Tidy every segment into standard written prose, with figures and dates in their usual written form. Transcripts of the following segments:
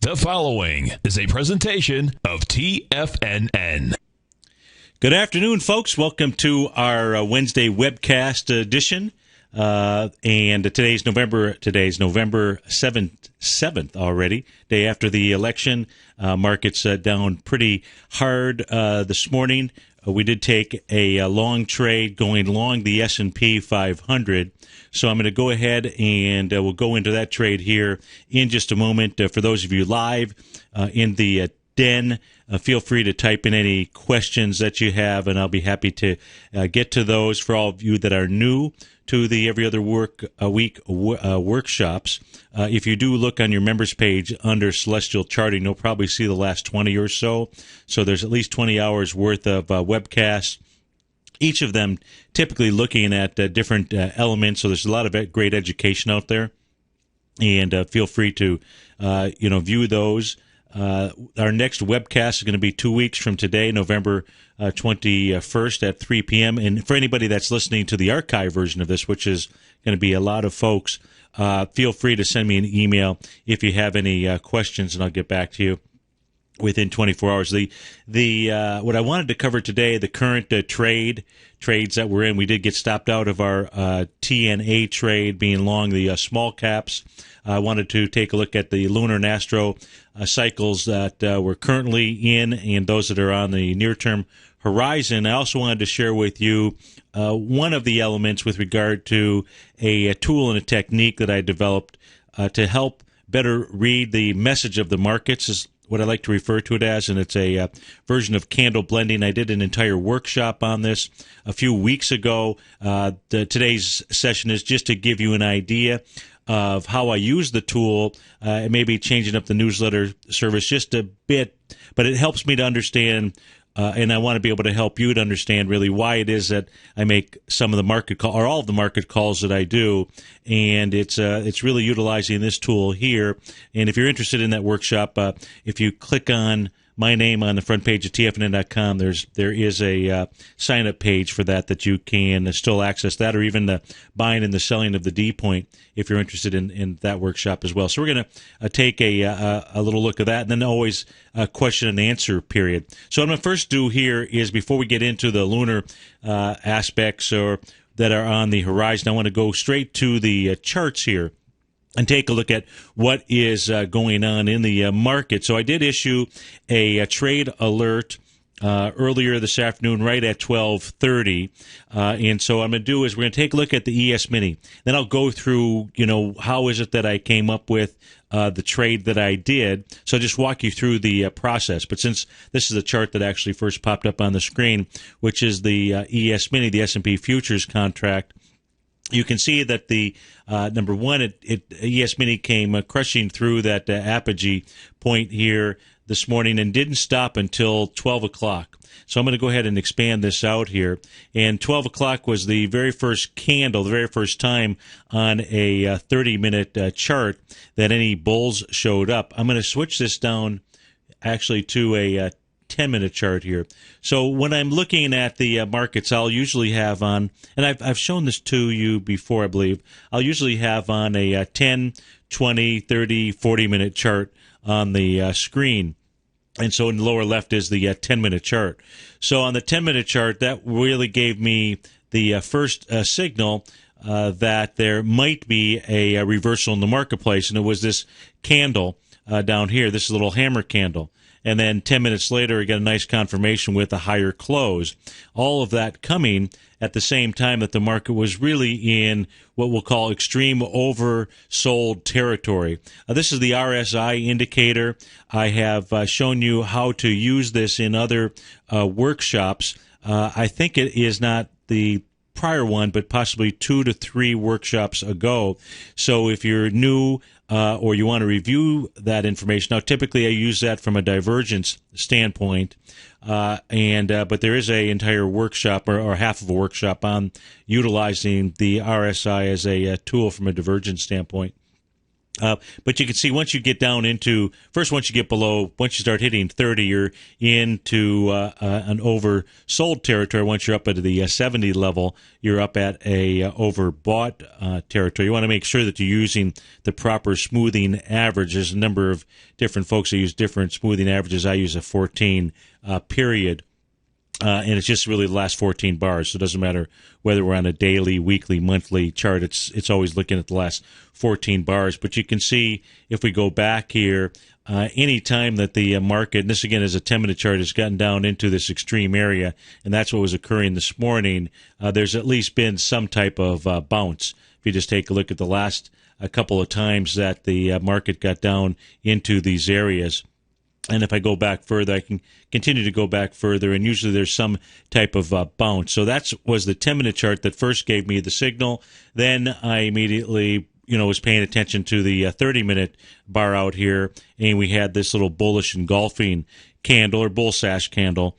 The following is a presentation of TFNN. Good afternoon, folks. Welcome to our Wednesday webcast edition. And today's November 7th already, day after the election. Markets down pretty hard this morning. We did take a long trade going long the S&P 500. So I'm going to go ahead and we'll go into that trade here in just a moment. For those of you live in the den, feel free to type in any questions that you have, and I'll be happy to get to those. For all of you that are new to the Every Other Week workshops, if you do look on your members page under Celestial Charting, you'll probably see the last 20 or so. So there's at least 20 hours worth of webcasts, each of them typically looking at different elements. So there's a lot of great education out there, and feel free to view those. Our next webcast is going to be 2 weeks from today, November 21st at 3 p.m. And for anybody that's listening to the archive version of this, which is going to be a lot of folks, feel free to send me an email if you have any questions, and I'll get back to you within 24 hours. What I wanted to cover today, the current trades that we're in. We did get stopped out of our TNA trade, being long the small caps. I wanted to take a look at the lunar and astro cycles that we're currently in and those that are on the near-term horizon. I also wanted to share with you one of the elements with regard to a tool and a technique that I developed to help better read the message of the markets, is what I like to refer to it as, and it's a version of candle blending. I did an entire workshop on this a few weeks ago. Today's session is just to give you an idea of how I use the tool. Maybe changing up the newsletter service just a bit, but it helps me to understand, and I want to be able to help you to understand really why it is that I make some of the market call, or all of the market calls that I do, and it's really utilizing this tool here. And if you're interested in that workshop, if you click on my name on the front page of TFNN.com, there is a sign-up page for that you can still access that, or even the buying and the selling of the D point if you're interested in that workshop as well. So we're going to take a little look at that, and then always a question and answer period. So what I'm going to first do here is, before we get into the lunar aspects that are on the horizon, I want to go straight to the charts here and take a look at what is going on in the market. So I did issue a trade alert earlier this afternoon, right at 12:30. And so what I'm going to do is we're going to take a look at the ES Mini. Then I'll go through, how is it that I came up with the trade that I did. So I'll just walk you through the process. But since this is a chart that actually first popped up on the screen, which is the ES Mini, the S&P futures contract, you can see that the number one, ES Mini came crushing through that apogee point here this morning and didn't stop until 12 o'clock. So I'm going to go ahead and expand this out here. And 12 o'clock was the very first candle, the very first time on a 30-minute chart that any bulls showed up. I'm going to switch this down actually to a 10-minute chart here. So when I'm looking at the markets, I'll usually have on, and I've shown this to you before, I believe, I'll usually have on a 10, 20, 30, 40-minute chart on the screen. And so in the lower left is the 10-minute chart. So on the 10-minute chart, that really gave me the first signal that there might be a reversal in the marketplace, and it was this candle down here, this little hammer candle. And then 10 minutes later, I get a nice confirmation with a higher close. All of that coming at the same time that the market was really in what we'll call extreme oversold territory. This is the RSI indicator. I have shown you how to use this in other workshops. I think it is not the prior one, but possibly 2 to 3 workshops ago. So if you're new or you want to review that information, now typically I use that from a divergence standpoint, but there is a entire workshop or half of a workshop on utilizing the RSI as a tool from a divergence standpoint. But you can see once you get down into, once you start hitting 30, you're into an oversold territory. Once you're up at the 70 level, you're up at a overbought territory. You want to make sure that you're using the proper smoothing average. There's a number of different folks that use different smoothing averages. I use a 14 period. And it's just really the last 14 bars. So it doesn't matter whether we're on a daily, weekly, monthly chart. It's always looking at the last 14 bars. But you can see if we go back here, any time that the market, and this again is a 10-minute chart, has gotten down into this extreme area, and that's what was occurring this morning, there's at least been some type of bounce. If you just take a look at the last a couple of times that the market got down into these areas. And if I go back further, I can continue to go back further, and usually there's some type of bounce. So that was the 10-minute chart that first gave me the signal. Then I immediately, was paying attention to the 30-minute bar out here, and we had this little bullish engulfing candle or bull sash candle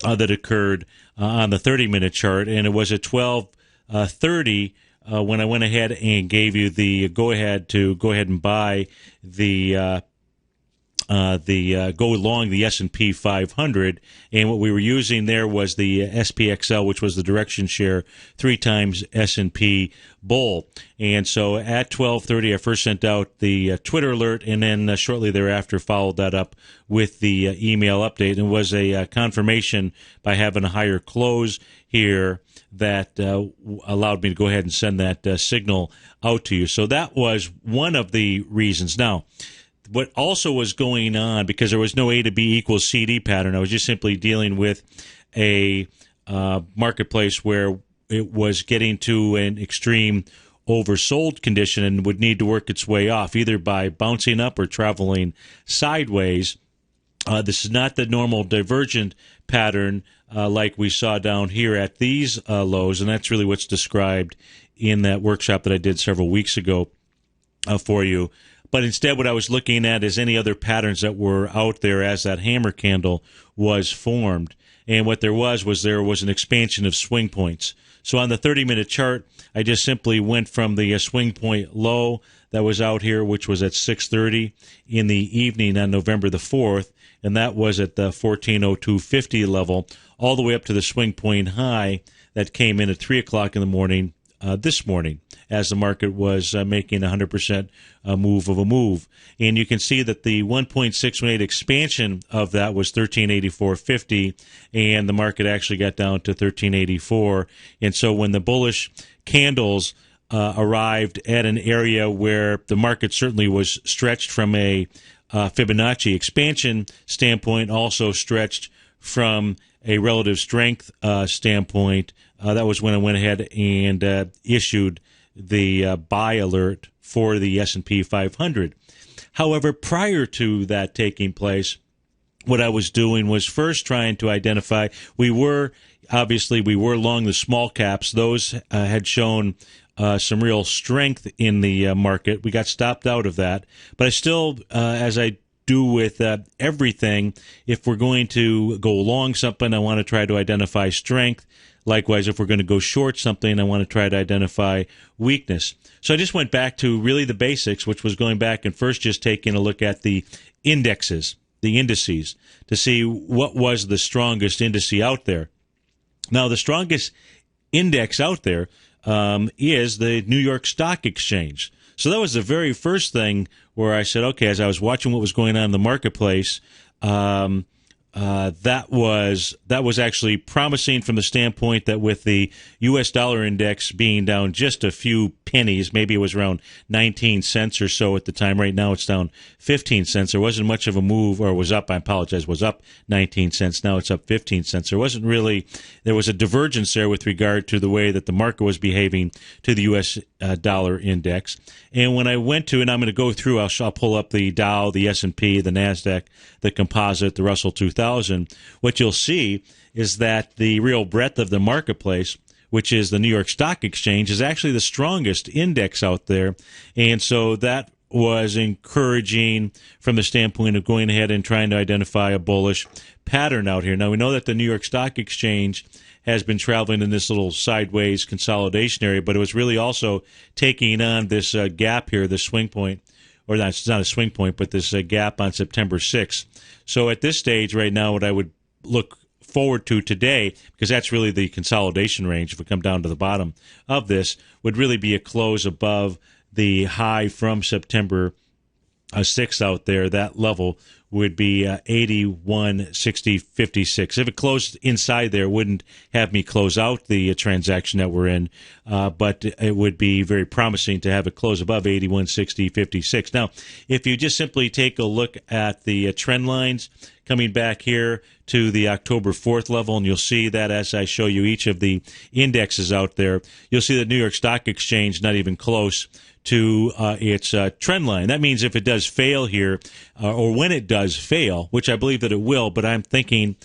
that occurred on the 30-minute chart, and it was at 12:30 when I went ahead and gave you the go-ahead to go ahead and buy the go along the S&P 500, and what we were using there was the SPXL, which was the direction share 3 times S&P bull. And so at 12:30, I first sent out the Twitter alert, and then shortly thereafter followed that up with the email update. And it was a confirmation by having a higher close here that allowed me to go ahead and send that signal out to you. So that was one of the reasons. Now, what also was going on, because there was no A to B equals CD pattern, I was just simply dealing with a marketplace where it was getting to an extreme oversold condition and would need to work its way off, either by bouncing up or traveling sideways. This is not the normal divergent pattern like we saw down here at these lows, and that's really what's described in that workshop that I did several weeks ago for you. But instead, what I was looking at is any other patterns that were out there as that hammer candle was formed. And what there was an expansion of swing points. So on the 30-minute chart, I just simply went from the swing point low that was out here, which was at 6:30 in the evening on November the 4th, and that was at the 1402.50 level, all the way up to the swing point high that came in at 3 o'clock in the morning this morning, as the market was making 100% move of a move. And you can see that the 1.618 expansion of that was 1384.50, and the market actually got down to 1384. And so when the bullish candles arrived at an area where the market certainly was stretched from a Fibonacci expansion standpoint, also stretched from a relative strength standpoint, that was when I went ahead and issued the buy alert for the S&P 500. However, prior to that taking place, what I was doing was first trying to identify, we were long the small caps. Those had shown some real strength in the market. We got stopped out of that. But I still, as I do with everything, if we're going to go long something, I want to try to identify strength. Likewise, if we're going to go short something, I want to try to identify weakness. So I just went back to really the basics, which was going back and first just taking a look at the indices, the indices, to see what was the strongest indice out there. Now, the strongest index out there is the New York Stock Exchange. So that was the very first thing where I said, okay, as I was watching what was going on in the marketplace, that was actually promising from the standpoint that with the U.S. dollar index being down just a few pennies, maybe it was around 19 cents or so at the time. Right now it's down 15 cents. There wasn't much of a move, or was up, was up 19 cents. Now it's up 15 cents. There was a divergence there with regard to the way that the market was behaving to the U.S. dollar index. And when I went to, and I'm going to go through, I'll pull up the Dow, the S&P, the NASDAQ, the Composite, the Russell 2000, what you'll see is that the real breadth of the marketplace, which is the New York Stock Exchange, is actually the strongest index out there. And so that was encouraging from the standpoint of going ahead and trying to identify a bullish pattern out here. Now, we know that the New York Stock Exchange has been traveling in this little sideways consolidation area, but it was really also taking on this gap here, this swing point or not, it's not a swing point, but this gap on September 6th. So at this stage right now, what I would look forward to today, because that's really the consolidation range, if we come down to the bottom of this, would really be a close above the high from September 6th out there. That level would be 81.6056. If it closed inside there, it wouldn't have me close out the transaction that we're in, but it would be very promising to have it close above 81.6056. Now, if you just simply take a look at the trend lines coming back here to the October 4th level, and you'll see that as I show you each of the indexes out there, you'll see the New York Stock Exchange not even close to its trend line. That means if it does fail here, or when it does fail, which I believe that it will, but I'm thinking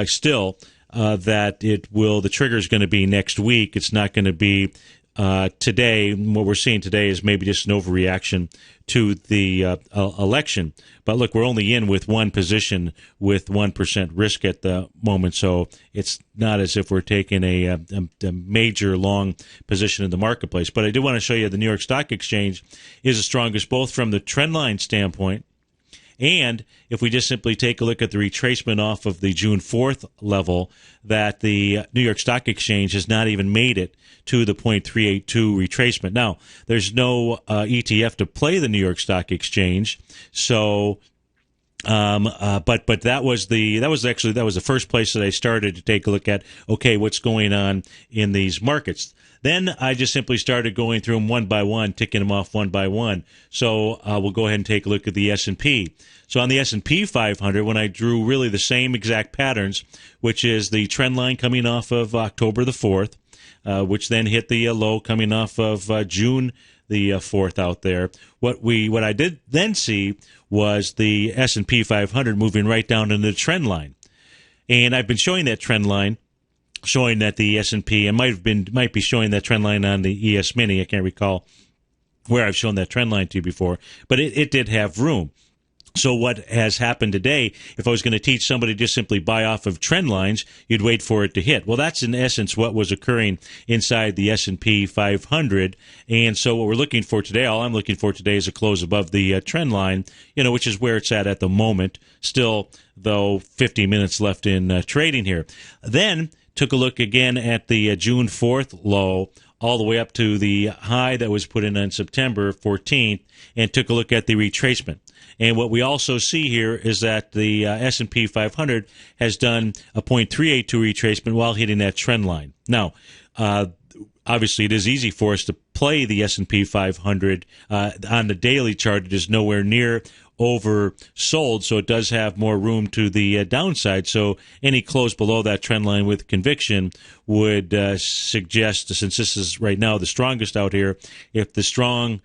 still that it will. The trigger is going to be next week. It's not going to be today. What we're seeing today is maybe just an overreaction to the election. But look, we're only in with one position with 1% risk at the moment, so it's not as if we're taking a major long position in the marketplace. But I do want to show you the New York Stock Exchange is the strongest, both from the trend line standpoint, and if we just simply take a look at the retracement off of the June 4th level, that the New York Stock Exchange has not even made it to the 0.382 retracement. Now, there's no ETF to play the New York Stock Exchange, so but that was the first place that I started to take a look at, okay, what's going on in these markets. Then I just simply started going through them one by one, ticking them off one by one. So we'll go ahead and take a look at the S&P. So on the S&P 500, when I drew really the same exact patterns, which is the trend line coming off of October the 4th, which then hit the low coming off of June the 4th out there. What I did then see was the S&P 500 moving right down into the trend line. And I've been showing that trend line, showing that the S&P, and might be showing that trend line on the ES Mini. I can't recall where I've shown that trend line to you before, but it did have room. So what has happened today, if I was going to teach somebody to just simply buy off of trend lines, you'd wait for it to hit. Well, that's in essence what was occurring inside the S&P 500. And so what we're looking for today, all I'm looking for today is a close above the trend line, which is where it's at the moment. Still, though, 50 minutes left in trading here. Then took a look again at the June 4th low, all the way up to the high that was put in on September 14th, and took a look at the retracement. And what we also see here is that the S&P 500 has done a 0.382 retracement while hitting that trend line. Now, obviously, it is easy for us to play the S&P 500 on the daily chart. It is nowhere near oversold, so it does have more room to the downside. So any close below that trend line with conviction would suggest, since this is right now the strongest out here, if the strong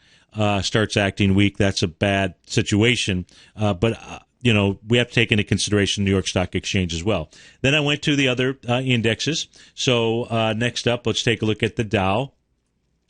starts acting weak, that's a bad situation. But we have to take into consideration the New York Stock Exchange as well. Then I went to the other indexes. So next up, let's take a look at the Dow.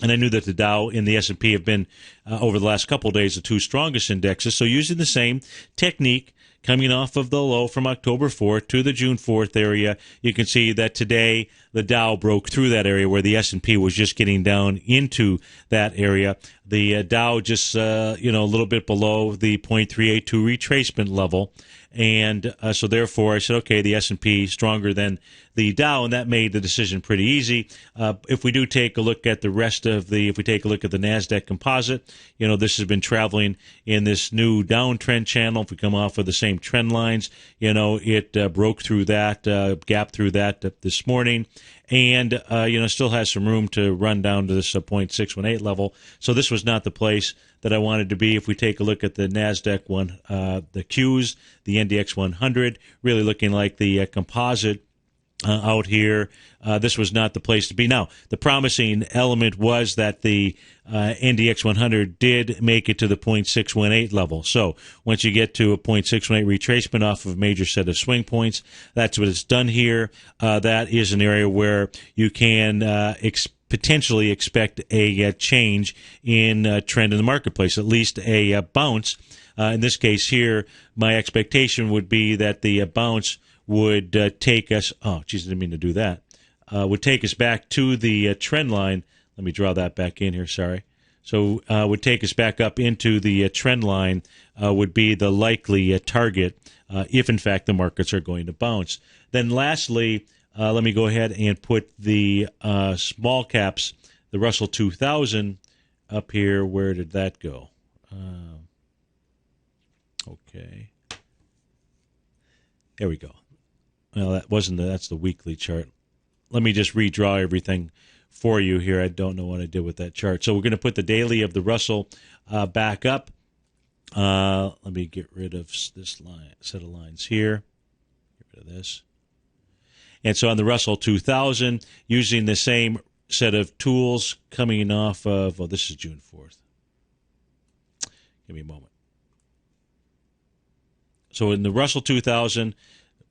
And I knew that the Dow and the S&P have been, over the last couple of days, the two strongest indexes. So using the same technique, coming off of the low from October 4th to the June 4th area, you can see that today the Dow broke through that area where the S&P was just getting down into that area. The Dow just, a little bit below the 0.382 retracement level. And so therefore I said, okay, the S&P stronger than the Dow, and that made the decision pretty easy. If we do take a look at the rest of if we take a look at the NASDAQ composite, this has been traveling in this new downtrend channel. If we come off of the same trend lines, it broke through that, gap through that this morning. And, still has some room to run down to this 0.618 level. So this was not the place that I wanted to be. If we take a look at the NASDAQ the Qs, the NDX 100, really looking like the composite out here. This was not the place to be. Now, the promising element was that the NDX 100 did make it to the 0.618 level. So once you get to a 0.618 retracement off of a major set of swing points, that's what it's done here. That is an area where you can potentially expect a change in trend in the marketplace, at least a bounce. In this case here, my expectation would be that the bounce would take us, I didn't mean to do that, would take us back to the trend line. Let me draw that back in here, sorry. So would take us back up into the trend line would be the likely target if, in fact, the markets are going to bounce. Then lastly, let me go ahead and put the small caps, the Russell 2000, up here. Where did that go? Okay. There we go. Well, that's the weekly chart. Let me just redraw everything for you here. I don't know what I did with that chart. So we're going to put the daily of the Russell back up. Let me get rid of this set of lines here. Get rid of this. And so on the Russell 2000, using the same set of tools coming off of, this is June 4th. Give me a moment. So in the Russell 2000,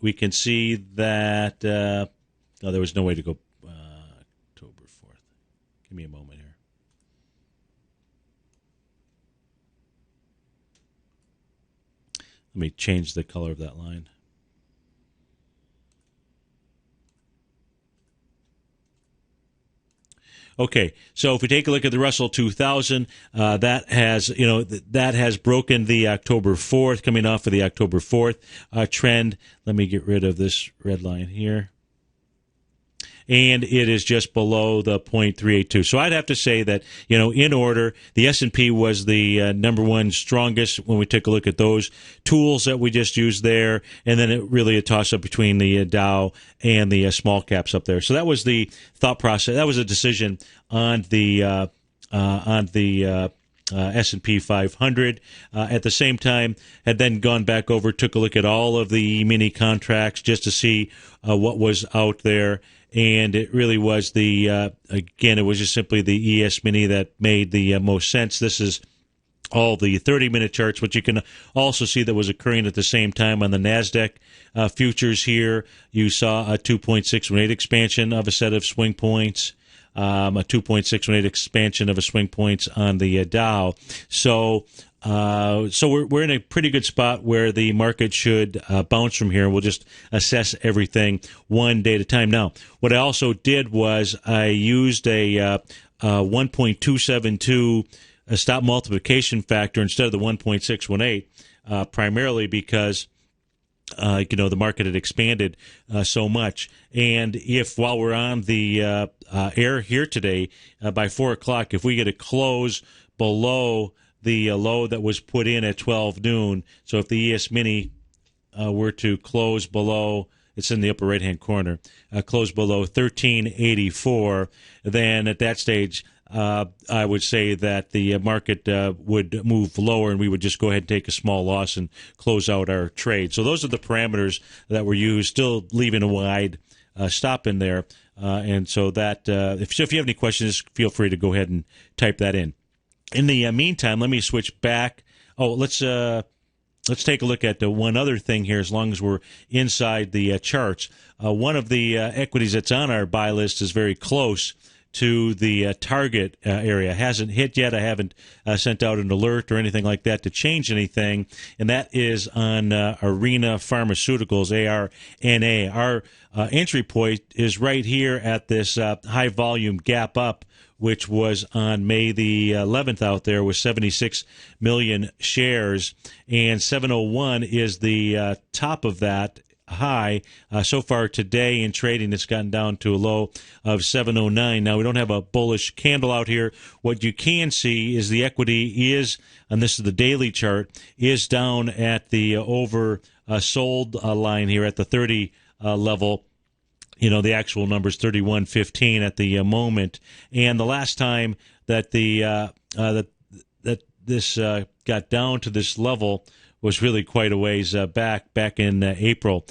we can see that, there was no way to go October 4th. Give me a moment here. Let me change the color of that line. Okay, so if we take a look at the Russell 2000, that has broken the October 4th, coming off of the October 4th trend. Let me get rid of this red line here. And it is just below the 0.382. So I'd have to say that, in order, the S&P was the number one strongest when we took a look at those tools that we just used there, and then it really a toss-up between the Dow and the small caps up there. So that was the thought process. That was a decision on the S&P 500. At the same time, had then gone back over, took a look at all of the mini contracts just to see what was out there. And it really was it was just simply the ES Mini that made the most sense. This is all the 30-minute charts, which you can also see that was occurring at the same time on the NASDAQ futures here. You saw a 2.618 expansion of a set of swing points, a 2.618 expansion of a swing points on the Dow. So we're in a pretty good spot where the market should bounce from here. We'll just assess everything one day at a time. Now, what I also did was I used a 1.272 stop multiplication factor instead of the 1.618, primarily because the market had expanded so much. And if while we're on the air here today, by 4 o'clock, if we get a close below the low that was put in at 12 noon, so if the ES Mini were to close below, it's in the upper right-hand corner, close below 1384, then at that stage, I would say that the market would move lower, and we would just go ahead and take a small loss and close out our trade. So those are the parameters that were used, still leaving a wide stop in there. And so that if you have any questions, feel free to go ahead and type that in. In the meantime, let me switch back. Let's take a look at one other thing here, as long as we're inside the charts. One of the equities that's on our buy list is very close to the target area. Hasn't hit yet. I haven't sent out an alert or anything like that to change anything, and that is on Arena Pharmaceuticals, ARNA. Our entry point is right here at this high-volume gap up, which was on May the 11th out there with 76 million shares, and 701 is the top of that high. So far today in trading, it's gotten down to a low of 709. Now, we don't have a bullish candle out here. What you can see is the equity is, and this is the daily chart, is down at the sold line here at the 30 level. The actual number's 31.15 at the moment. And the last time that this got down to this level was really quite a ways back in April.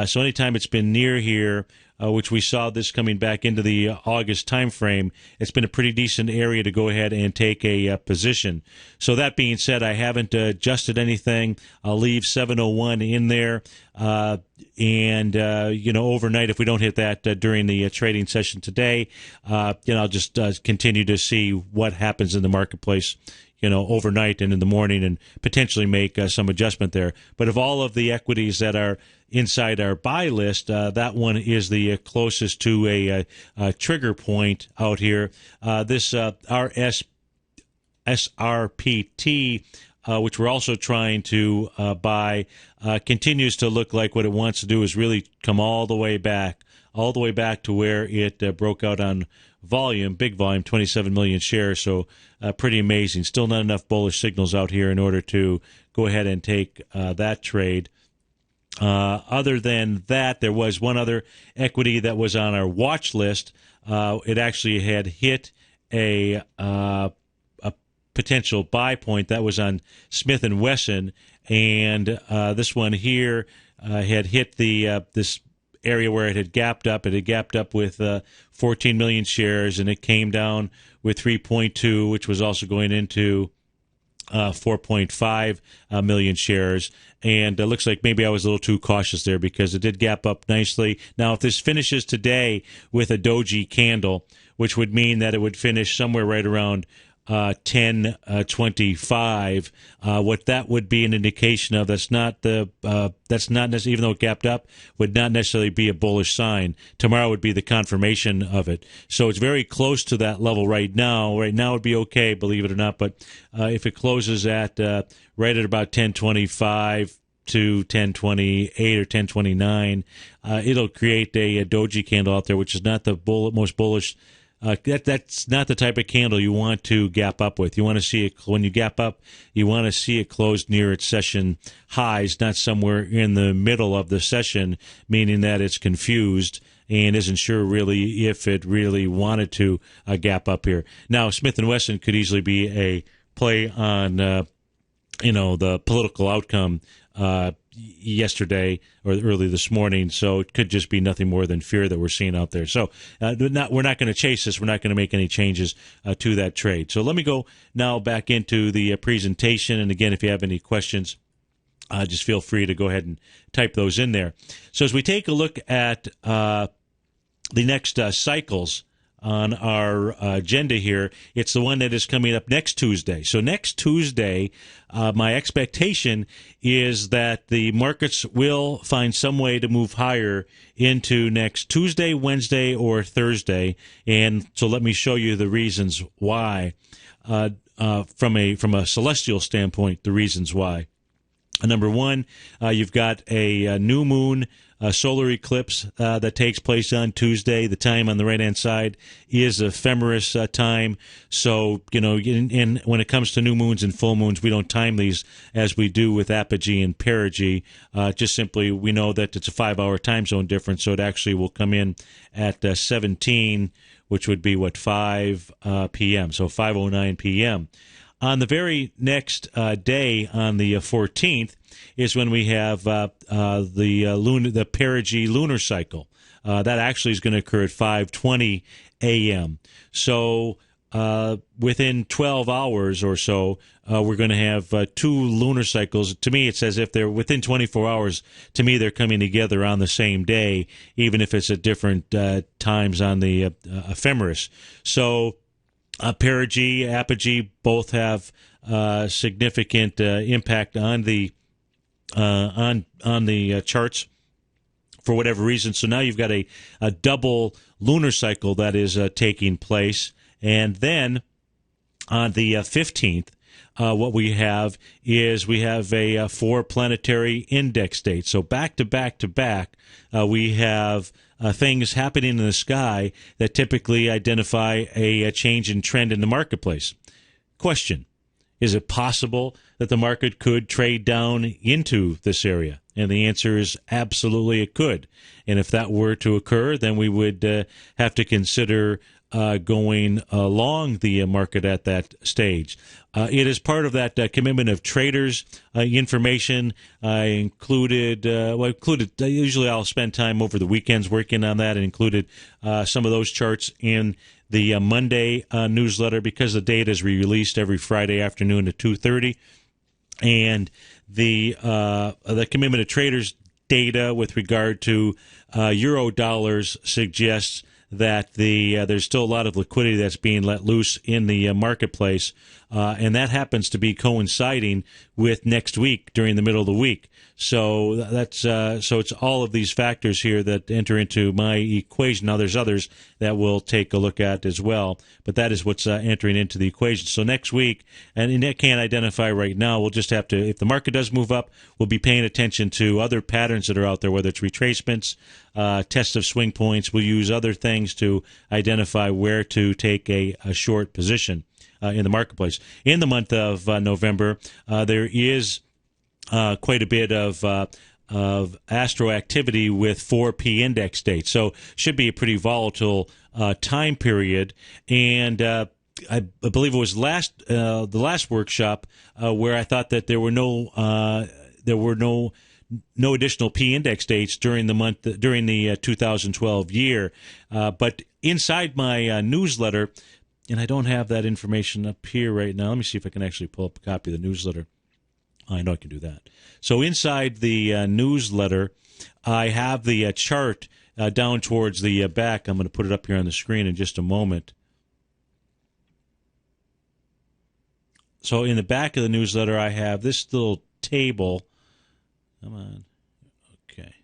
So anytime it's been near here, which we saw this coming back into the August time frame, it's been a pretty decent area to go ahead and take a position. So that being said, I haven't adjusted anything. I'll leave 701 in there. And overnight, if we don't hit that during the trading session today, I'll just continue to see what happens in the marketplace, overnight and in the morning, and potentially make some adjustment there. But of all of the equities that are inside our buy list, that one is the closest to a trigger point out here. This SRPT, which we're also trying to buy, continues to look like what it wants to do is really come all the way back to where it broke out on volume, big volume, 27 million shares. So pretty amazing. Still not enough bullish signals out here in order to go ahead and take that trade. Other than that, there was one other equity that was on our watch list. It actually had hit a potential buy point. That was on Smith & Wesson, and this one here had hit the this area where it had gapped up. It had gapped up with 14 million shares, and it came down with 3.2, which was also going into 4.5 million shares. And it looks like maybe I was a little too cautious there because it did gap up nicely. Now, if this finishes today with a doji candle, which would mean that it would finish somewhere right around 10.25, what that would be an indication of, that's not necessarily, even though it gapped up, would not necessarily be a bullish sign. Tomorrow would be the confirmation of it. So it's very close to that level right now. Right now it would be okay, believe it or not, but if it closes at right at about 10.25 to 10.28 or 10.29, it'll create a doji candle out there, which is not the most bullish. That's not the type of candle you want to gap up with. You want to see it, when you gap up, you want to see it close near its session highs, not somewhere in the middle of the session, meaning that it's confused and isn't sure really if it really wanted to gap up here. Now, Smith & Wesson could easily be a play on the political outcome yesterday or early this morning, so it could just be nothing more than fear that we're seeing out there. So we're not going to chase this. We're not going to make any changes to that trade. So let me go now back into the presentation, and again, if you have any questions, just feel free to go ahead and type those in there. So as we take a look at the next cycles on our agenda here, it's the one that is coming up next Tuesday. So next Tuesday, my expectation is that the markets will find some way to move higher into next Tuesday, Wednesday, or Thursday. And so let me show you the reasons why. From a celestial standpoint, the reasons why. Number one, you've got a new moon solar eclipse that takes place on Tuesday. The time on the right-hand side is ephemeris time. So, when it comes to new moons and full moons, we don't time these as we do with apogee and perigee. Just simply, we know that it's a 5-hour time zone difference, so it actually will come in at 17, which would be, 5 p.m., so 5:09 p.m. On the very next day, on the 14th, is when we have the perigee lunar cycle. That actually is going to occur at 5:20 a.m. So within 12 hours or so, we're going to have 2 lunar cycles. To me, it's as if they're within 24 hours. To me, they're coming together on the same day, even if it's at different times on the ephemeris. So perigee, apogee both have significant impact on the charts for whatever reason. So now you've got a double lunar cycle that is taking place, and then on the 15th, what we have is a 4 planetary index date. So back to back to back, we have things happening in the sky that typically identify a change in trend in the marketplace. Question: is it possible that the market could trade down into this area? And the answer is absolutely it could. And if that were to occur, then we would have to consider going along the market at that stage. It is part of that commitment of traders information. Usually I'll spend time over the weekends working on that, and included some of those charts in the Monday newsletter, because the data is released every Friday afternoon at 2:30. And the commitment of traders data with regard to euro dollars suggests that there's still a lot of liquidity that's being let loose in the marketplace. and that happens to be coinciding with next week during the middle of the week. So that's so it's all of these factors here that enter into my equation. Now there's others that we'll take a look at as well, but that is what's entering into the equation. So next week, and I can't identify right now, we'll just have to, if the market does move up, we'll be paying attention to other patterns that are out there, whether it's retracements, tests of swing points. We'll use other things to identify where to take a short position in the marketplace. In the month of November, there is quite a bit of astro activity with 4P index dates. So should be a pretty volatile time period. And I believe it was the last workshop where I thought that there were no additional P index dates during the 2012 year. But inside my newsletter, and I don't have that information up here right now. Let me see if I can actually pull up a copy of the newsletter. I know I can do that. So inside the newsletter, I have the chart down towards the back. I'm going to put it up here on the screen in just a moment. So in the back of the newsletter, I have this little table. Come on. Okay.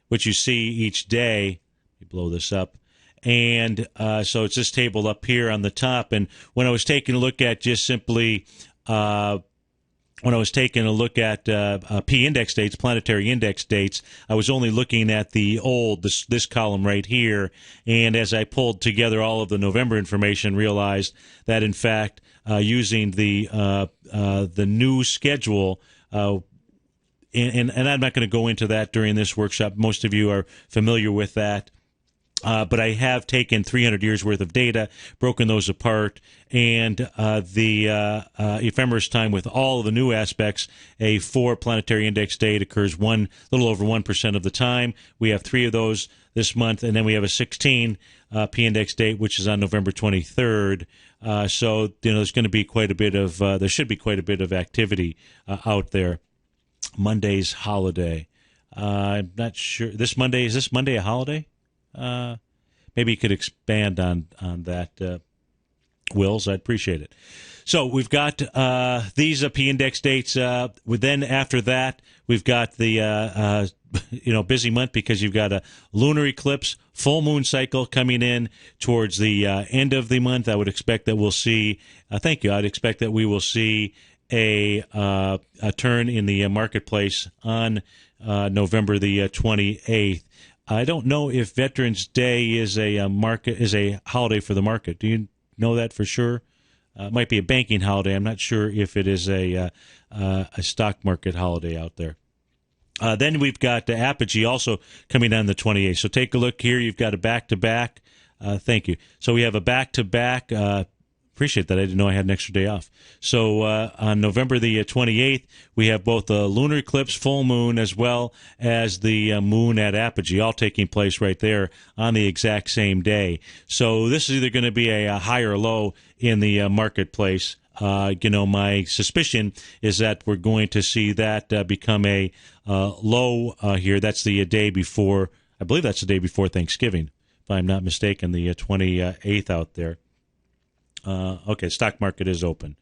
Which you see each day. Let me blow this up. And so it's this table up here on the top. And when I was taking a look at just simply when I was taking a look at P index dates, planetary index dates, I was only looking at the this column right here. And as I pulled together all of the November information, realized that in fact using the new schedule, and I'm not going to go into that during this workshop. Most of you are familiar with that. But I have taken 300 years worth of data, broken those apart, and the ephemeris time with all of the new aspects, a 4 planetary index date occurs little over 1% of the time. We have 3 of those this month, and then we have a 16 P index date, which is on November 23rd. So there's going to be quite a bit of there should be quite a bit of activity out there. Monday's holiday. I'm not sure. Is this Monday a holiday? Maybe you could expand on that, Wills. I'd appreciate it. So we've got these P index dates. Then after that, we've got the busy month because you've got a lunar eclipse, full moon cycle coming in towards the end of the month. I would expect that we'll see. Thank you. I'd expect that we will see a turn in the marketplace on November the 28th. I don't know if Veterans Day is a holiday for the market. Do you know that for sure? It might be a banking holiday. I'm not sure if it is a stock market holiday out there. Then we've got Apogee also coming on the 28th. So take a look here. You've got a back-to-back. Thank you. So we have a back-to-back. Appreciate that. I didn't know I had an extra day off. So on November the 28th, we have both the lunar eclipse, full moon, as well as the moon at apogee, all taking place right there on the exact same day. So this is either going to be a high or low in the marketplace. My suspicion is that we're going to see that become a low here. That's the day before, I believe that's the day before Thanksgiving, if I'm not mistaken, the 28th out there. Okay, stock market is open.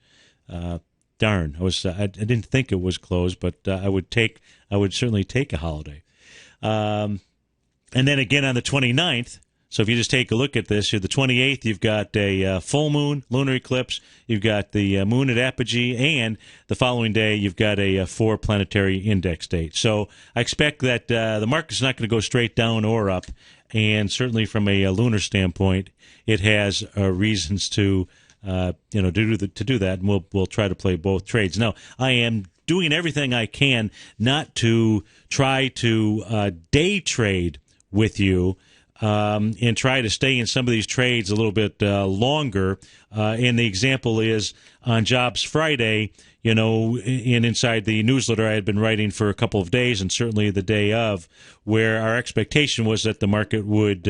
Darn, I didn't think it was closed, but I would certainly take a holiday. And then again on the 29th. So if you just take a look at this, here the 28th, you've got a full moon, lunar eclipse. You've got the moon at apogee, and the following day you've got a 4 planetary index date. So I expect that the market's not going to go straight down or up. And certainly from a lunar standpoint, it has reasons to do that, and we'll try to play both trades. Now, I am doing everything I can not to try to day trade with you and try to stay in some of these trades a little bit longer. And the example is on Jobs Friday. Inside the newsletter I had been writing for a couple of days, and certainly the day of, where our expectation was that the market would,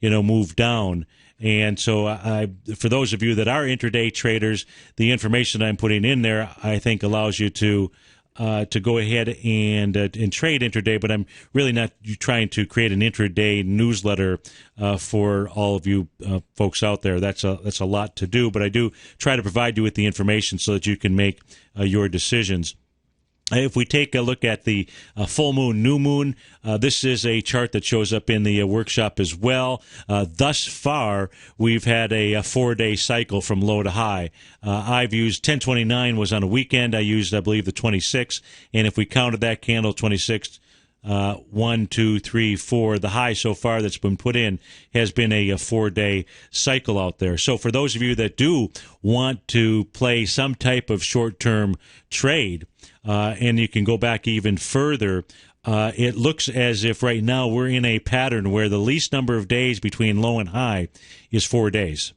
move down. And so for those of you that are intraday traders, the information I'm putting in there, I think allows you to to go ahead and trade intraday, but I'm really not trying to create an intraday newsletter for all of you folks out there. That's a lot to do, but I do try to provide you with the information so that you can make your decisions. If we take a look at the full moon, new moon, this is a chart that shows up in the workshop as well. Thus far, we've had a 4-day cycle from low to high. I've used 1029 was on a weekend. I used, I believe, the 26th. And if we counted that candle, 26th, 1, 2, 3, 4. The high so far that's been put in has been a 4-day cycle out there. So for those of you that do want to play some type of short-term trade, and you can go back even further, it looks as if right now we're in a pattern where the least number of days between low and high is 4 days.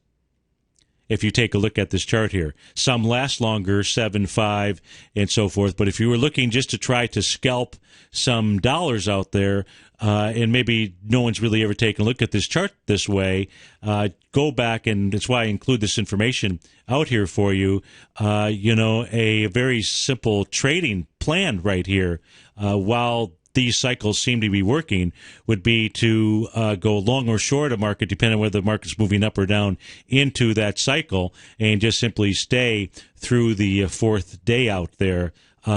If you take a look at this chart here, some last longer, 7, 5, and so forth. But if you were looking just to try to scalp some dollars out there, and maybe no one's really ever taken a look at this chart this way, go back, and that's why I include this information out here for you. A very simple trading plan right here, while these cycles seem to be working, would be to go long or short a market, depending on whether the market's moving up or down into that cycle, and just simply stay through the fourth day out there.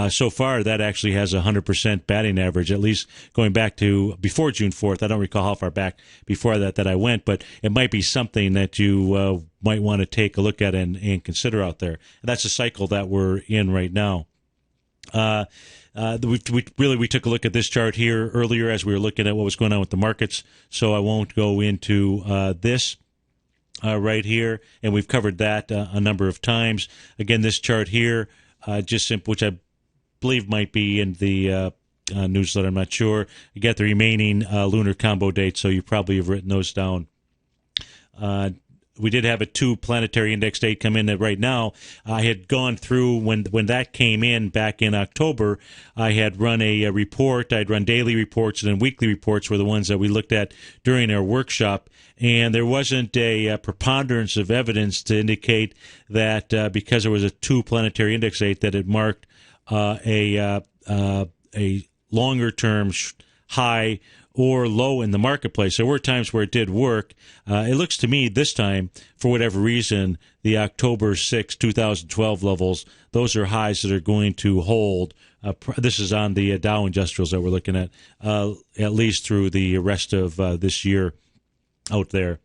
So far, that actually has a 100% batting average, at least going back to before June 4th. I don't recall how far back before that I went, but it might be something that you might want to take a look at and consider out there. And that's a cycle that we're in right now. We took a look at this chart here earlier as we were looking at what was going on with the markets, so I won't go into this right here, and we've covered that a number of times. Again, this chart here, just simple, which I believe might be in the newsletter, I'm not sure. You get the remaining lunar combo dates, so you probably have written those down. We did have a 2 planetary index date come in that right now. I had gone through when that came in back in October. I had run a report. I'd run daily reports, and then weekly reports were the ones that we looked at during our workshop. And there wasn't a preponderance of evidence to indicate that because there was a 2 planetary index date that it marked a longer term high or low in the marketplace. There were times where it did work. It looks to me this time, for whatever reason, the October 6, 2012 levels, those are highs that are going to hold. This is on the Dow Industrials that we're looking at least through the rest of this year out there.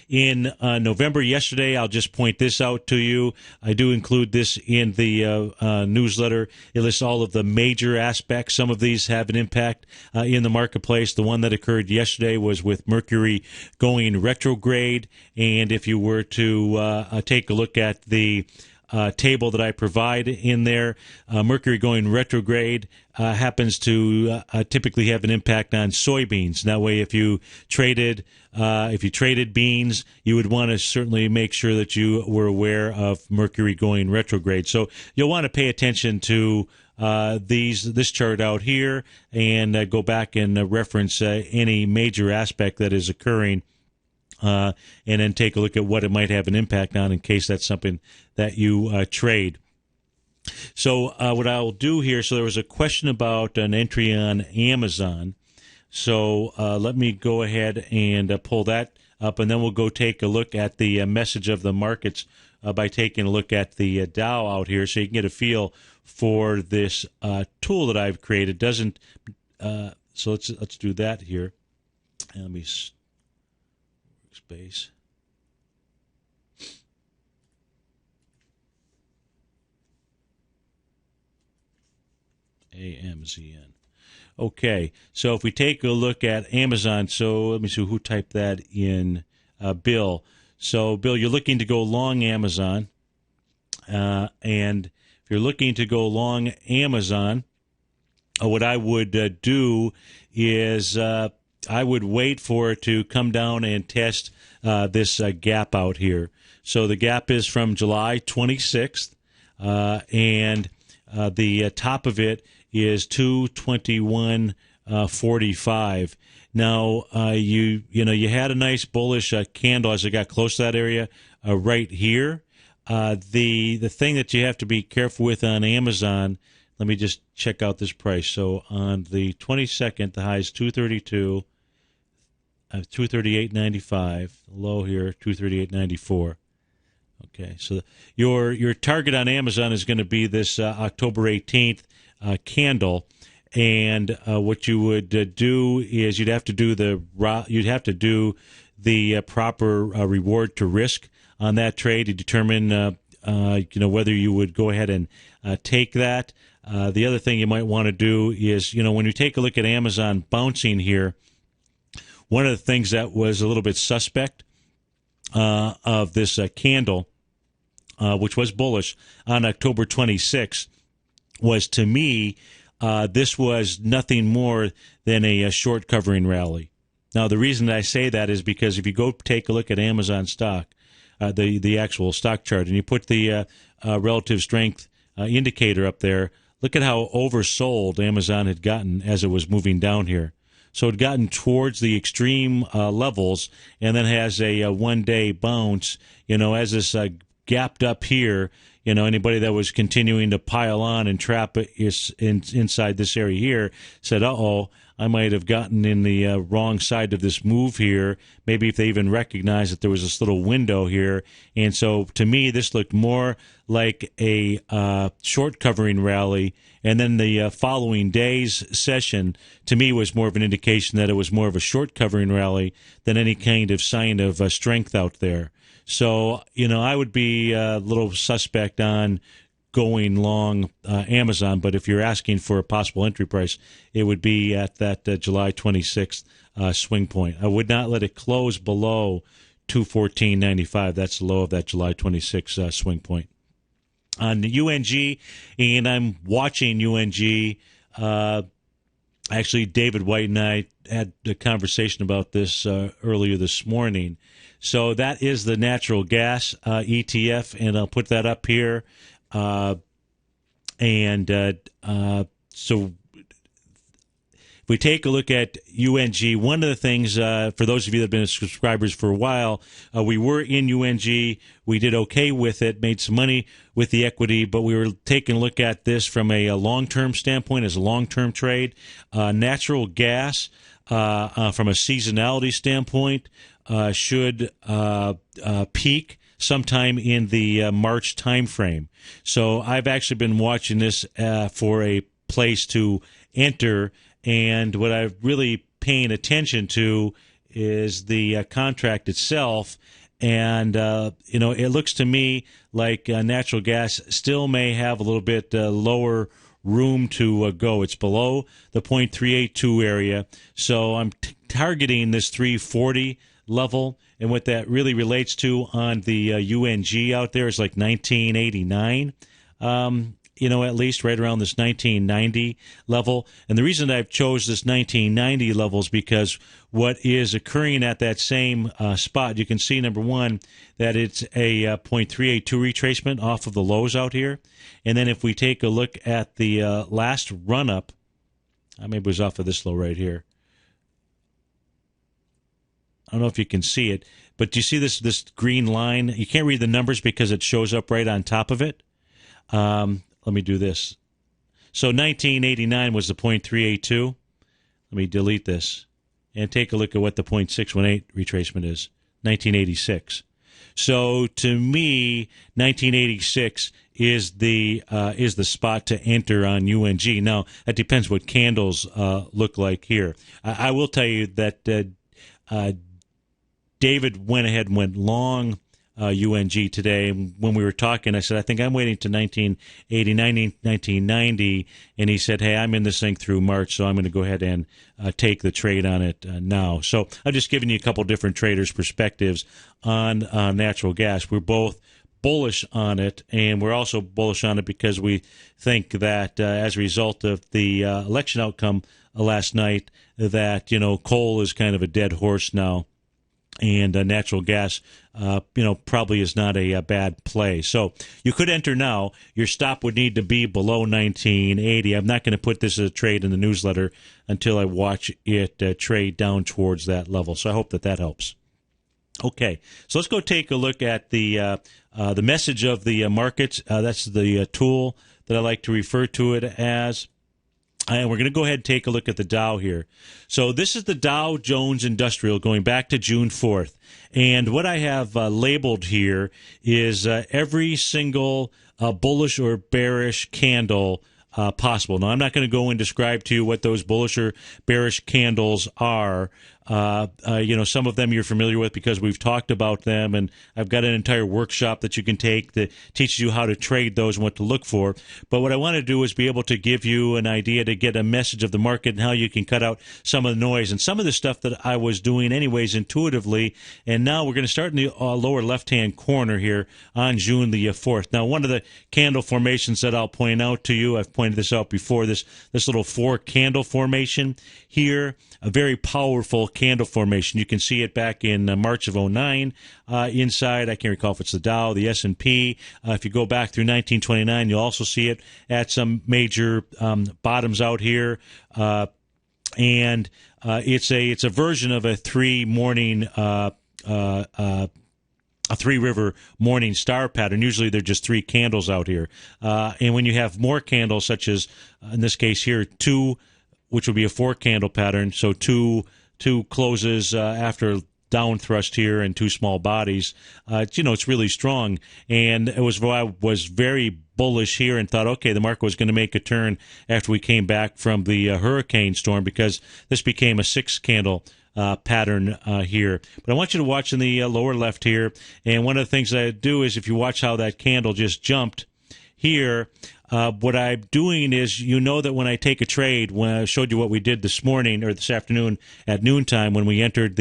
In November yesterday, I'll just point this out to you. I do include this in the newsletter. It lists all of the major aspects. Some of these have an impact in the marketplace. The one that occurred yesterday was with Mercury going retrograde. And if you were to take a look at the table that I provide in there, Mercury going retrograde happens to typically have an impact on soybeans. That way, if you traded beans, you would want to certainly make sure that you were aware of Mercury going retrograde. So you'll want to pay attention to this chart out here and go back and reference any major aspect that is occurring. And then take a look at what it might have an impact on in case that's something that you trade. So what I'll do here, so there was a question about an entry on Amazon. So let me go ahead and pull that up, and then we'll go take a look at the message of the markets by taking a look at the Dow out here, so you can get a feel for this tool that I've created. Doesn't so let's do that here. Let me space. AMZN. Okay, so if we take a look at Amazon, so let me see who typed that in. Bill. So, Bill, you're looking to go long Amazon, and if you're looking to go long Amazon, what I would do is I would wait for it to come down and test this gap out here. So the gap is from July 26th, and the top of it is 221.45. Now you had a nice bullish candle as it got close to that area right here. The thing that you have to be careful with on Amazon, let me just check out this price. So on the 22nd, the high is 232, 238.95. Low here, 238.94. Okay, so your target on Amazon is going to be this October 18th candle, and what you would do is you'd have to do the proper reward to risk on that trade to determine whether you would go ahead and take that. The other thing you might want to do is when you take a look at Amazon bouncing here, one of the things that was a little bit suspect of this candle, which was bullish on October 26th, was, to me, this was nothing more than a short covering rally. Now, the reason I say that is because if you go take a look at Amazon stock, the actual stock chart, and you put the relative strength indicator up there, look at how oversold Amazon had gotten as it was moving down here. So it had gotten towards the extreme levels, and then has a one-day bounce. As this gapped up here, anybody that was continuing to pile on and trap inside this area here said, uh-oh, I might have gotten in the wrong side of this move here, maybe if they even recognized that there was this little window here. And so to me, this looked more like a short covering rally. And then the following day's session, to me, was more of an indication that it was more of a short covering rally than any kind of sign of strength out there. So, I would be a little suspect on going long Amazon, but if you're asking for a possible entry price, it would be at that July 26th swing point. I would not let it close below 214.95. That's the low of that July 26th swing point. On the UNG, and I'm watching UNG, actually David White and I had a conversation about this earlier this morning. So that is the natural gas ETF, and I'll put that up here. So if we take a look at UNG, one of the things, for those of you that have been subscribers for a while, we were in UNG. We did okay with it, made some money with the equity, but we were taking a look at this from a long-term standpoint as a long-term trade. Natural gas, from a seasonality standpoint, should peak sometime in the March timeframe. So I've actually been watching this for a place to enter, and what I'm really paying attention to is the contract itself. And, it looks to me like natural gas still may have a little bit lower room to go. It's below the 0.382 area. So I'm targeting this 340 level, and what that really relates to on the UNG out there is like 1989, at least right around this 1990 level. And the reason I've chose this 1990 level is because what is occurring at that same spot, you can see, number one, that it's a 0.382 retracement off of the lows out here. And then if we take a look at the last run-up, maybe it was off of this low right here. I don't know if you can see it, but do you see this green line? You can't read the numbers because it shows up right on top of it. Let me do this. So 1989 was the 0.382. Let me delete this and take a look at what the 0.618 retracement is. 1986. So to me, 1986 is the spot to enter on UNG. Now that depends what candles look like here. I will tell you that David went ahead and went long UNG today. When we were talking, I said, I think I'm waiting to 1989, 1990. And he said, hey, I'm in this thing through March, so I'm going to go ahead and take the trade on it now. So I'm just giving you a couple different traders' perspectives on natural gas. We're both bullish on it, and we're also bullish on it because we think that as a result of the election outcome last night, that, coal is kind of a dead horse now. And natural gas, probably is not a bad play. So you could enter now. Your stop would need to be below 1980. I'm not going to put this as a trade in the newsletter until I watch it trade down towards that level. So I hope that helps. Okay, so let's go take a look at the message of the markets. That's the tool that I like to refer to it as. And we're going to go ahead and take a look at the Dow here. So this is the Dow Jones Industrial going back to June 4th. And what I have labeled here is every single bullish or bearish candle possible. Now, I'm not going to go and describe to you what those bullish or bearish candles are. Some of them you're familiar with because we've talked about them, and I've got an entire workshop that you can take that teaches you how to trade those and what to look for. But what I want to do is be able to give you an idea to get a message of the market and how you can cut out some of the noise and some of the stuff that I was doing anyways intuitively. And now we're going to start in the lower left-hand corner here on June the 4th. Now, one of the candle formations that I'll point out to you, I've pointed this out before, this little 4-candle formation here, a very powerful candle formation. You can see it back in March of 2009 inside. I can't recall if it's the Dow, the S&P. If you go back through 1929, you'll also see it at some major bottoms out here. And it's a version of a three-river morning star pattern. Usually they're just 3 candles out here. And when you have more candles, such as, in this case here, 2, which would be a 4-candle pattern, so two closes after down thrust here and 2 small bodies, it's really strong. And I was very bullish here and thought, okay, the market was going to make a turn after we came back from the hurricane storm, because this became a 6-candle pattern here. But I want you to watch in the lower left here. And one of the things that I do is, if you watch how that candle just jumped here, what I'm doing is, that when I take a trade, when I showed you what we did this morning or this afternoon at noontime when we entered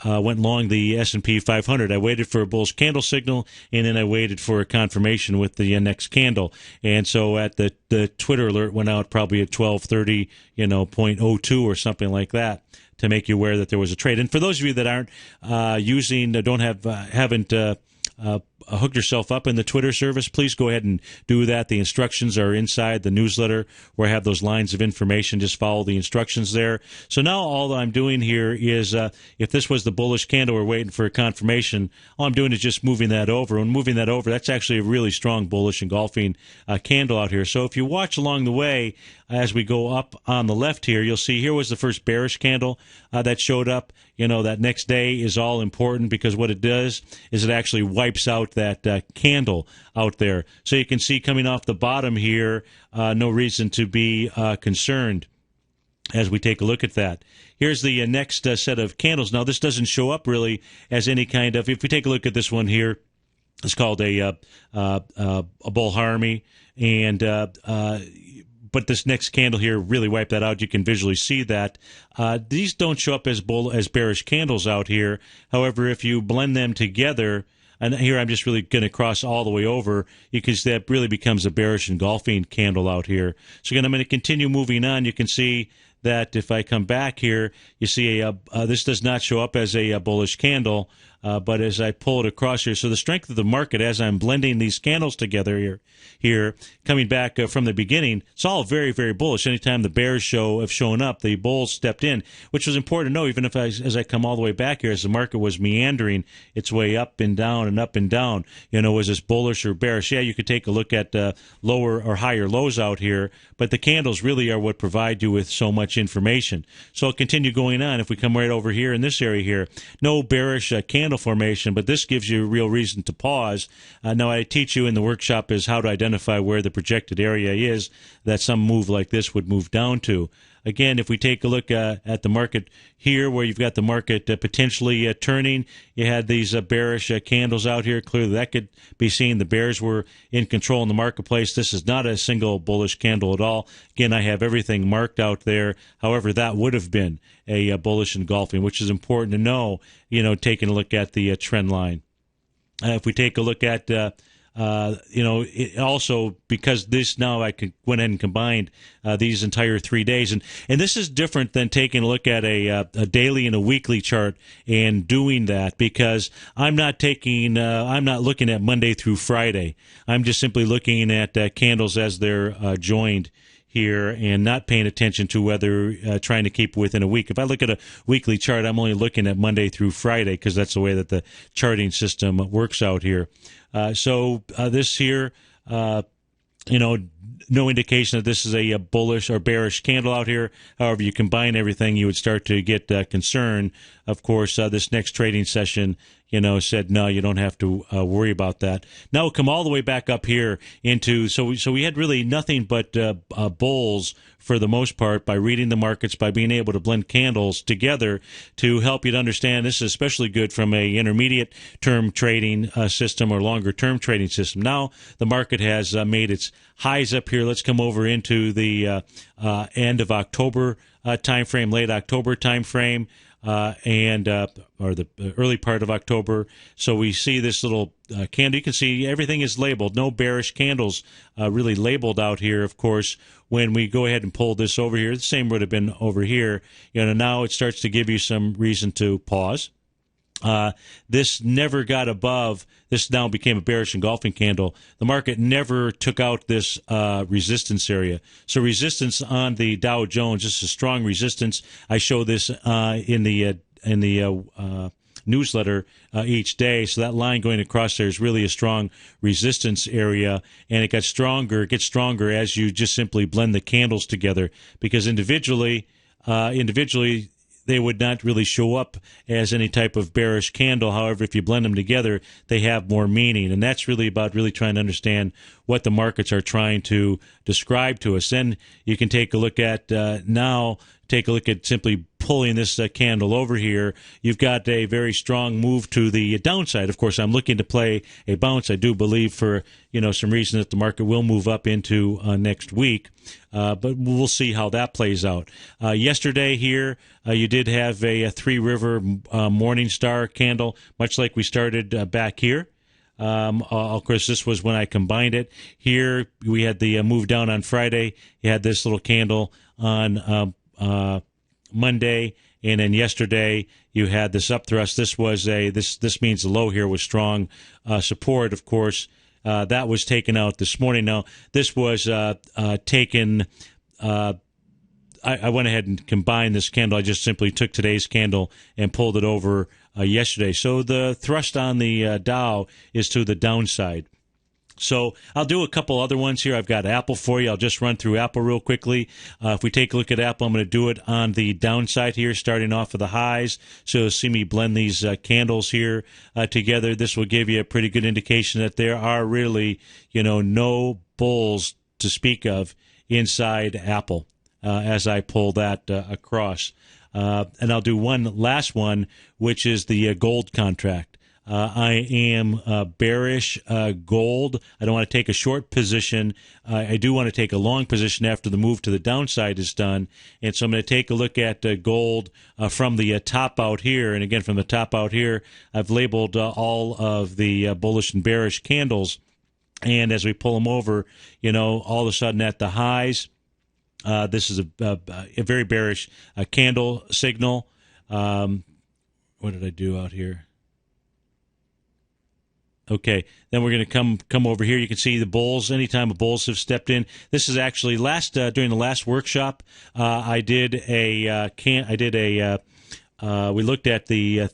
went long the S&P 500, I waited for a bullish candle signal, and then I waited for a confirmation with the next candle. And so at the Twitter alert went out probably at 12:30, 0.02 or something like that, to make you aware that there was a trade. And for those of you that aren't haven't hooked yourself up in the Twitter service, please go ahead and do that. The instructions are inside the newsletter where I have those lines of information. Just follow the instructions there. So now all I'm doing here is, if this was the bullish candle, we're waiting for a confirmation. All I'm doing is just moving that over. And moving that over, that's actually a really strong bullish engulfing candle out here. So if you watch along the way, as we go up on the left here, you'll see here was the first bearish candle that showed up. That next day is all important, because what it does is it actually wipes out that candle out there. So you can see coming off the bottom here, no reason to be concerned as we take a look at that. Here's the next set of candles. Now, this doesn't show up really as any kind of, if we take a look at this one here, it's called a bull harmony, and but this next candle here really wiped that out. You can visually see that. These don't show up as bearish candles out here. However, if you blend them together, and here I'm just really going to cross all the way over, because that really becomes a bearish engulfing candle out here. So again, I'm going to continue moving on. You can see that if I come back here, you see this does not show up as a bullish candle, but as I pull it across here, so the strength of the market as I'm blending these candles together here, coming back from the beginning, it's all very, very bullish. Anytime the bears have shown up, the bulls stepped in, which was important to know, even if as I come all the way back here, as the market was meandering its way up and down and up and down, was this bullish or bearish? Yeah, you could take a look at lower or higher lows out here, but the candles really are what provide you with so much information. So I'll continue going on. If we come right over here in this area here, no bearish candle formation, but this gives you a real reason to pause. Now, I teach you in the workshop is how to identify where the projected area is that some move like this would move down to. Again, if we take a look at the market here, where you've got the market potentially turning, you had these bearish candles out here. Clearly, that could be seen. The bears were in control in the marketplace. This is not a single bullish candle at all. Again, I have everything marked out there. However, that would have been a bullish engulfing, which is important to know, taking a look at the trend line. If we take a look at it also, because this now I went ahead and combined these entire 3 days, and this is different than taking a look at a daily and a weekly chart and doing that, because I'm not looking at Monday through Friday. I'm just simply looking at candles as they're joined here and not paying attention to whether trying to keep within a week. If I look at a weekly chart, I'm only looking at Monday through Friday because that's the way that the charting system works out here. So this here, no indication that this is a bullish or bearish candle out here. However, you combine everything, you would start to get concerned. Of course, this next trading session, said, no, you don't have to worry about that. Now we'll come all the way back up here into, so we had really nothing but bulls for the most part by reading the markets, by being able to blend candles together to help you to understand. This is especially good from a intermediate term trading system or longer term trading system. Now the market has made its highs up here. Let's come over into the end of October time frame, late October time frame. Or the early part of October. So we see this little candle. You can see everything is labeled. No bearish candles really labeled out here, of course. When we go ahead and pull this over here, the same would have been over here. Now it starts to give you some reason to pause. This never got above. This now became a bearish engulfing candle. The market never took out this resistance area. So resistance on the Dow Jones, this is a strong resistance. I show this in the newsletter each day. So that line going across there is really a strong resistance area, and it gets stronger as you just simply blend the candles together, because individually they would not really show up as any type of bearish candle. However, if you blend them together, they have more meaning. And that's really about really trying to understand what the markets are trying to describe to us. Then you can take a look at simply pulling this candle over here. You've got a very strong move to the downside. Of course, I'm looking to play a bounce. I do believe for some reason that the market will move up into next week, but we'll see how that plays out. Yesterday here, you did have a Three River Morning Star candle, much like we started back here. Of course, this was when I combined it. Here, we had the move down on Friday. You had this little candle on Monday, and then yesterday you had this up thrust. This was this means the low here was strong support. Of course, that was taken out this morning. Now this was taken. I went ahead and combined this candle. I just simply took today's candle and pulled it over yesterday. So the thrust on the Dow is to the downside. So I'll do a couple other ones here. I've got Apple for you. I'll just run through Apple real quickly. If we take a look at Apple, I'm going to do it on the downside here, starting off with the highs. So you'll see me blend these candles here together. This will give you a pretty good indication that there are really, no bulls to speak of inside Apple as I pull that across. And I'll do one last one, which is the gold contract. I am bearish gold. I don't want to take a short position. I do want to take a long position after the move to the downside is done. And so I'm going to take a look at gold from the top out here. And again, from the top out here, I've labeled all of the bullish and bearish candles. And as we pull them over, all of a sudden at the highs, this is a very bearish candle signal. What did I do out here? Okay, then we're going to come over here. You can see the bulls. Anytime the bulls have stepped in, this is actually during the last workshop. We looked at the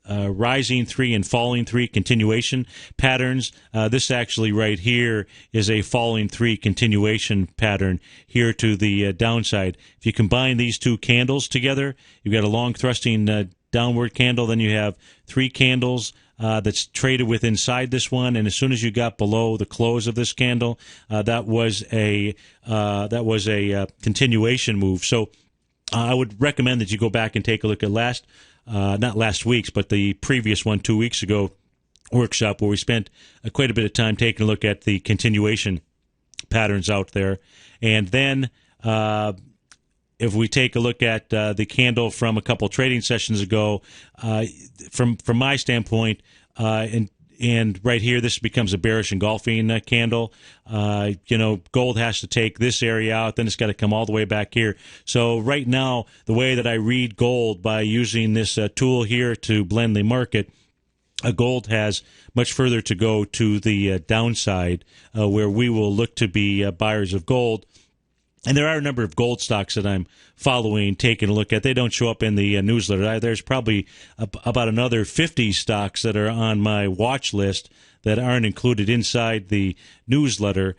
rising 3 and falling 3 continuation patterns. This actually right here is a falling 3 continuation pattern here to the downside. If you combine these two candles together, you've got a long thrusting downward candle. Then you have 3 candles that's traded with inside this one, and as soon as you got below the close of this candle, that was a continuation move. So I would recommend that you go back and take a look at not last week's, but the previous one 2 weeks ago workshop, where we spent quite a bit of time taking a look at the continuation patterns out there. And then if we take a look at the candle from a couple trading sessions ago, from my standpoint, and right here, this becomes a bearish engulfing candle. Gold has to take this area out, then it's got to come all the way back here. So right now, the way that I read gold by using this tool here to blend the market, gold has much further to go to the downside, where we will look to be buyers of gold. And there are a number of gold stocks that I'm following, taking a look at. They don't show up in the newsletter. There's probably about another 50 stocks that are on my watch list that aren't included inside the newsletter.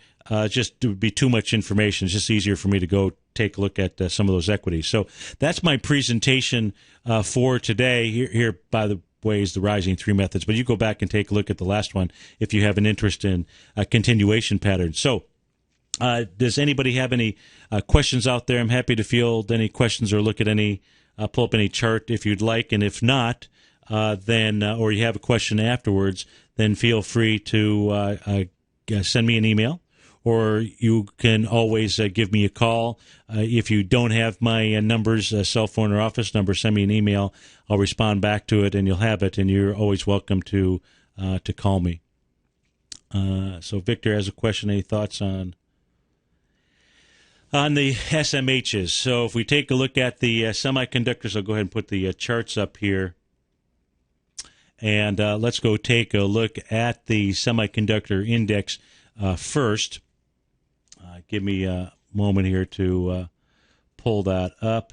Just it would be too much information. It's just easier for me to go take a look at some of those equities. So that's my presentation for today. Here, by the way, is the Rising 3 methods. But you go back and take a look at the last one if you have an interest in continuation patterns. So does anybody have any questions out there? I'm happy to field any questions or look at any, pull up any chart if you'd like. And if not, then or you have a question afterwards, then feel free to send me an email, or you can always give me a call. If you don't have my numbers, cell phone or office number, send me an email. I'll respond back to it, and you'll have it, and you're always welcome to call me. So Victor has a question. Any thoughts on the SMHs? So if we take a look at the semiconductors, I'll go ahead and put the charts up here. And let's go take a look at the semiconductor index first. Give me a moment here to pull that up.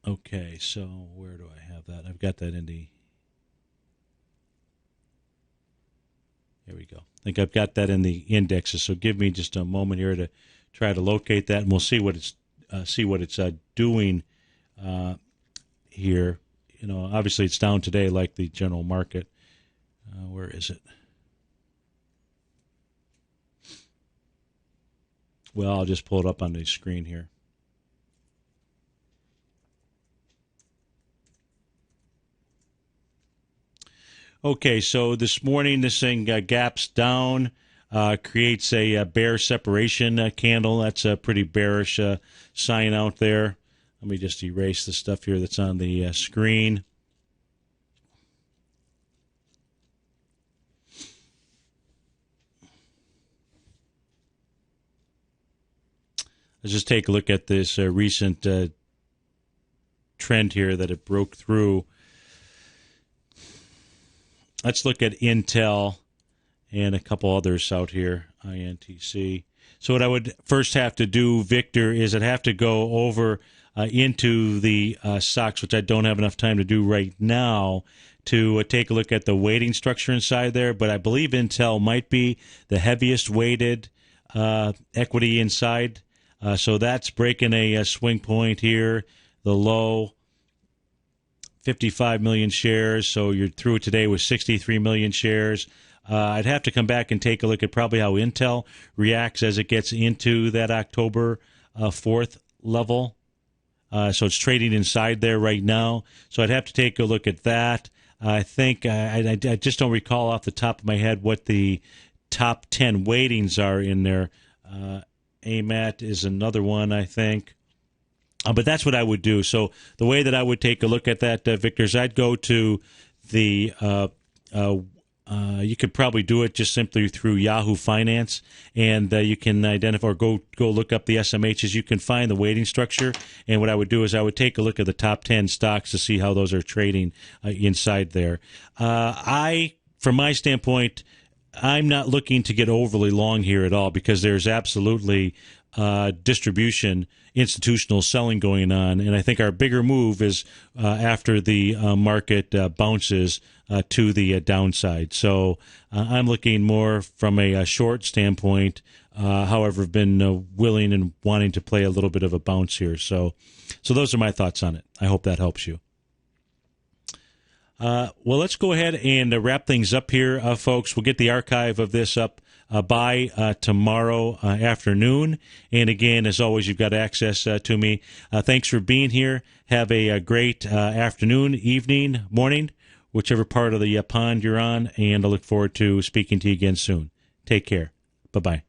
Okay, so where do I have that? I've got that in the... There we go. I think I've got that in the indexes. So give me just a moment here to try to locate that, and we'll see what it's doing here. You know, obviously it's down today, like the general market. Where is it? Well, I'll just pull it up on the screen here. Okay, so this morning this thing gaps down, creates a bear separation candle. That's a pretty bearish sign out there. Let me just erase the stuff here that's on the screen. Let's just take a look at this recent trend here that it broke through. Let's look at Intel and a couple others out here, INTC. So what I would first have to do, Victor, is I'd have to go over into the stocks, which I don't have enough time to do right now, to take a look at the weighting structure inside there. But I believe Intel might be the heaviest weighted equity inside. So that's breaking a swing point here, the low. 55 million shares, so you're through today with 63 million shares. I'd have to come back and take a look at probably how Intel reacts as it gets into that October 4th level. So it's trading inside there right now. So I'd have to take a look at that. I think I just don't recall off the top of my head what the top 10 weightings are in there. AMAT is another one, I think. But that's what I would do. So the way that I would take a look at that, Victor, is I'd go to the you could probably do it just simply through Yahoo Finance, and you can identify or go look up the SMHs. You can find the weighting structure, and what I would do is I would take a look at the top 10 stocks to see how those are trading inside there. From my standpoint, I'm not looking to get overly long here at all because there's absolutely distribution, institutional selling going on, and I think our bigger move is after the market bounces to the downside. So I'm looking more from a short standpoint. However, I've been willing and wanting to play a little bit of a bounce here. So those are my thoughts on it. I hope that helps you. Well, let's go ahead and wrap things up here, folks. We'll get the archive of this up by tomorrow afternoon. And again, as always, you've got access to me. Thanks for being here. Have a great afternoon, evening, morning, whichever part of the pond you're on. And I look forward to speaking to you again soon. Take care. Bye-bye.